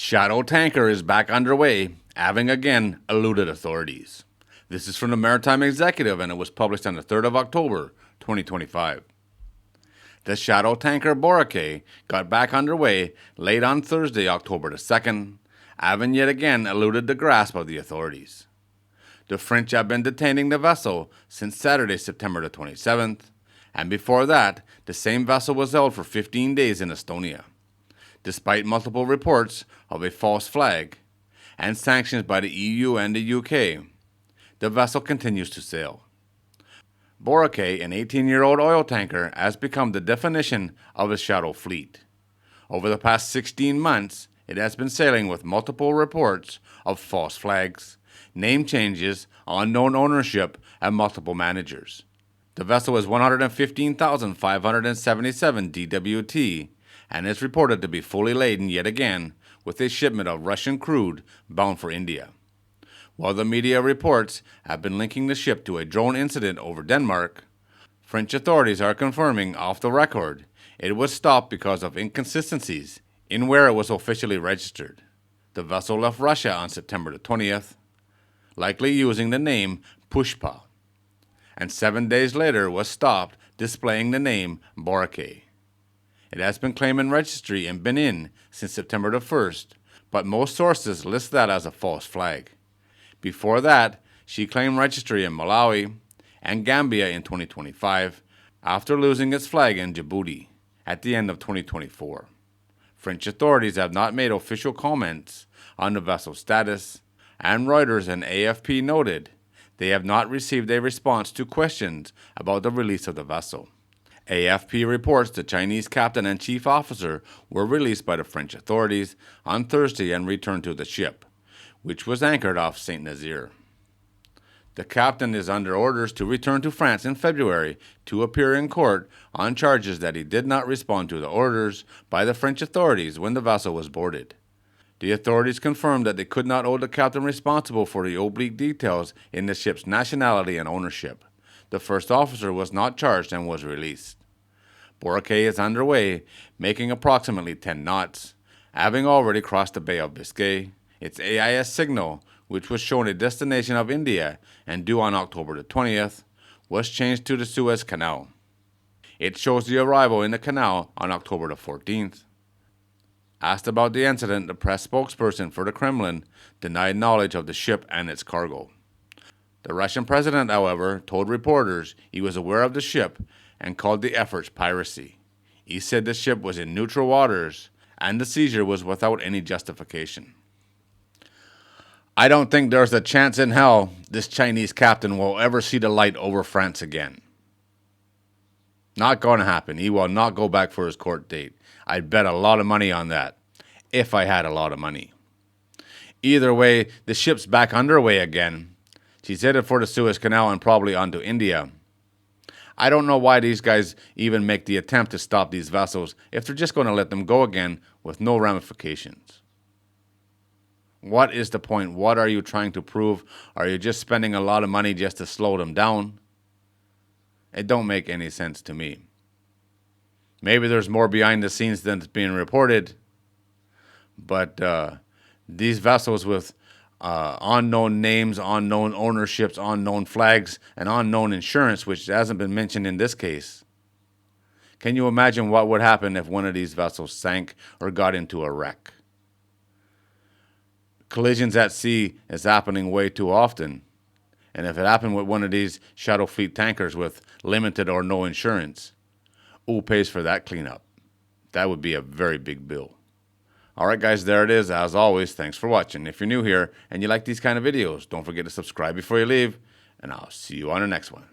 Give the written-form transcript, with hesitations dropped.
Shadow tanker is back underway, having again eluded authorities. This is from the Maritime Executive and it was published on the 3rd of October, 2025. The shadow tanker Boracay got back underway late on Thursday, October the 2nd, having yet again eluded the grasp of the authorities. The French have been detaining the vessel since Saturday, September the 27th, and before that, the same vessel was held for 15 days in Estonia. Despite multiple reports of a false flag and sanctions by the EU and the UK, the vessel continues to sail. Boracay, an 18-year-old oil tanker, has become the definition of a shadow fleet. Over the past 16 months, it has been sailing with multiple reports of false flags, name changes, unknown ownership, and multiple managers. The vessel is 115,577 DWT and is reported to be fully laden yet again with a shipment of Russian crude bound for India. While the media reports have been linking the ship to a drone incident over Denmark, French authorities are confirming off the record it was stopped because of inconsistencies in where it was officially registered. The vessel left Russia on September the 20th, likely using the name Pushpa, and 7 days later was stopped displaying the name Boracay. It has been claiming registry in Benin since September the 1st, but most sources list that as a false flag. Before that, she claimed registry in Malawi and Gambia in 2025 after losing its flag in Djibouti at the end of 2024. French authorities have not made official comments on the vessel's status, and Reuters and AFP noted they have not received a response to questions about the release of the vessel. AFP reports the Chinese captain and chief officer were released by the French authorities on Thursday and returned to the ship, which was anchored off Saint Nazaire. The captain is under orders to return to France in February to appear in court on charges that he did not respond to the orders by the French authorities when the vessel was boarded. The authorities confirmed that they could not hold the captain responsible for the oblique details in the ship's nationality and ownership. The first officer was not charged and was released. Boracay is underway, making approximately 10 knots, having already crossed the Bay of Biscay. Its AIS signal, which was shown a destination of India and due on October the 20th, was changed to the Suez Canal. It shows the arrival in the canal on October the 14th. Asked about the incident, the press spokesperson for the Kremlin denied knowledge of the ship and its cargo. The Russian president, however, told reporters he was aware of the ship and called the efforts piracy. He said the ship was in neutral waters and the seizure was without any justification. I don't think there's a chance in hell this Chinese captain will ever see the light over France again. Not going to happen. He will not go back for his court date. I'd bet a lot of money on that, if I had a lot of money. Either way, the ship's back underway again. She's headed for the Suez Canal and probably onto India. I don't know why these guys even make the attempt to stop these vessels if they're just going to let them go again with no ramifications. What is the point? What are you trying to prove? Are you just spending a lot of money just to slow them down? It don't make any sense to me. Maybe there's more behind the scenes than is being reported, but these vessels with unknown names, unknown ownerships, unknown flags, and unknown insurance, which hasn't been mentioned in this case. Can you imagine what would happen if one of these vessels sank or got into a wreck? Collisions at sea is happening way too often. And if it happened with one of these shadow fleet tankers with limited or no insurance, who pays for that cleanup? That would be a very big bill. All right, guys, there it is. As always, thanks for watching. If you're new here and you like these kind of videos, don't forget to subscribe before you leave, and I'll see you on the next one.